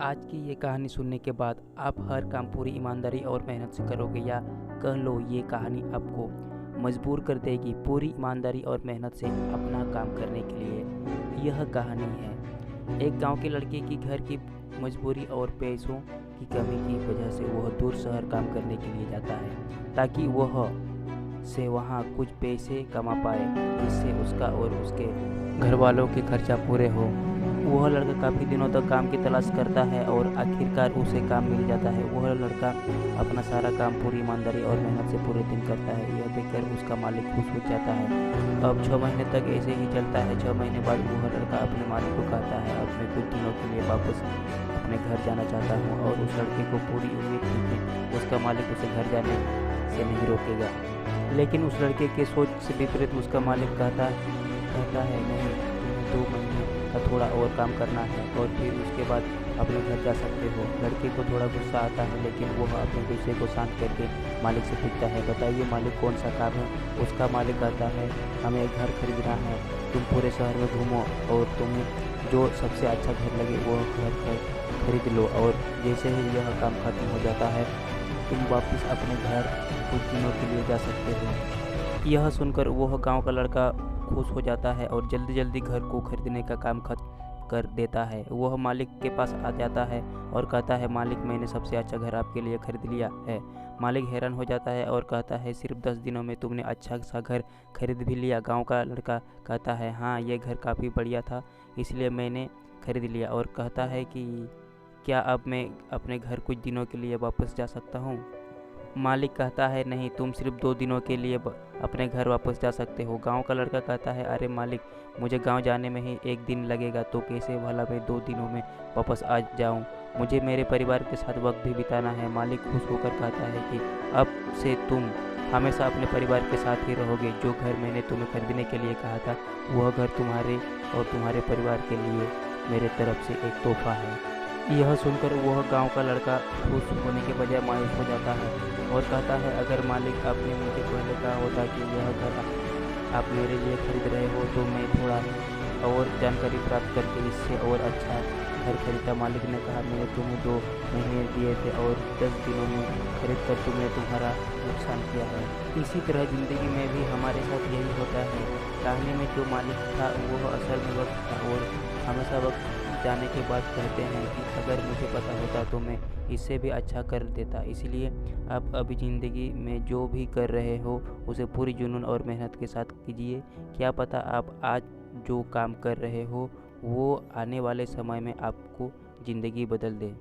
आज की ये कहानी सुनने के बाद आप हर काम पूरी ईमानदारी और मेहनत से करोगे, या कह लो ये कहानी आपको मजबूर कर देगी पूरी ईमानदारी और मेहनत से अपना काम करने के लिए। यह कहानी है एक गांव के लड़के की। घर की मजबूरी और पैसों की कमी की वजह से वह दूर शहर काम करने के लिए जाता है, ताकि वह से वहाँ कुछ पैसे कमा पाए, जिससे उसका और उसके घर वालों के खर्चा पूरे हो। वह लड़का काफ़ी दिनों तक काम की तलाश करता है और आखिरकार उसे काम मिल जाता है। वह लड़का अपना सारा काम पूरी ईमानदारी और मेहनत से पूरे दिन करता है। यह देखकर उसका मालिक खुश हो जाता है। अब 6 महीने तक ऐसे ही चलता है। 6 महीने बाद वह लड़का अपने मालिक को कहता है, अब मैं कुछ दिनों के लिए वापस अपने घर जाना चाहता हूँ। और उस लड़के को पूरी उम्मीद थी कि उसका मालिक उसे घर जाने से नहीं रोकेगा। लेकिन उस लड़के के सोच से विपरीत उसका मालिक कहता है, नहीं, तुम्हें 2 महीने का थोड़ा और काम करना है और फिर उसके बाद अपने घर जा सकते हो। लड़के को थोड़ा गुस्सा आता है, लेकिन वह अपने गुस्से को शांत करके मालिक से पूछता है, बताइए मालिक, कौन सा काम है। उसका मालिक कहता है, हमें एक घर खरीदना है। तुम पूरे शहर में घूमो और तुम्हें जो सबसे अच्छा घर लगे वो घर खरीद लो, और जैसे ही यह काम खत्म हो जाता है तुम वापस अपने घर कुछ दिनों के लिए जा सकते हो। यह सुनकर वह गांव का लड़का खुश हो जाता है और जल्दी जल्दी घर को खरीदने का काम खत्म कर देता है। वह मालिक के पास आ जाता है और कहता है, मालिक, मैंने सबसे अच्छा घर आपके लिए खरीद लिया है। मालिक हैरान हो जाता है और कहता है, सिर्फ 10 दिनों में तुमने अच्छा सा घर खरीद भी लिया। गांव का लड़का कहता है, हाँ, यह घर काफ़ी बढ़िया था, इसलिए मैंने खरीद लिया। और कहता है कि क्या अब मैं अपने घर कुछ दिनों के लिए वापस जा सकता हूँ। मालिक कहता है, नहीं, तुम सिर्फ 2 दिनों के लिए अपने घर वापस जा सकते हो। गांव का लड़का कहता है, अरे मालिक, मुझे गांव जाने में ही 1 दिन लगेगा, तो कैसे भला मैं 2 दिनों में वापस आ जाऊं। मुझे मेरे परिवार के साथ वक्त भी बिताना है। मालिक खुश होकर कहता है कि अब से तुम हमेशा अपने परिवार के साथ ही रहोगे। जो घर मैंने तुम्हें खरीदने के लिए कहा था, वह घर तुम्हारे और तुम्हारे परिवार के लिए मेरे तरफ से एक तोहफा है। यह सुनकर वह गांव का लड़का खुश होने के बजाय मायूस हो जाता है और कहता है, अगर मालिक आपने मुझे पहले कहा होता कि यह घर आप मेरे लिए खरीद रहे हो, तो मैं थोड़ा और जानकारी प्राप्त करके इससे और अच्छा घर खरीदा। मालिक ने कहा, मैंने तुम्हें 2 महीने दिए थे और 10 दिनों में खरीद कर तुमने तुम्हारा नुकसान किया है। इसी तरह ज़िंदगी में भी हमारे साथ यही होता है। कहानी में जो मालिक था वह असल में वक्त था, और हमेशा वक्त जाने के बाद कहते हैं कि अगर मुझे पता होता तो मैं इससे भी अच्छा कर देता। इसलिए आप अभी ज़िंदगी में जो भी कर रहे हो उसे पूरी जुनून और मेहनत के साथ कीजिए। क्या पता आप आज जो काम कर रहे हो वो आने वाले समय में आपको ज़िंदगी बदल दे।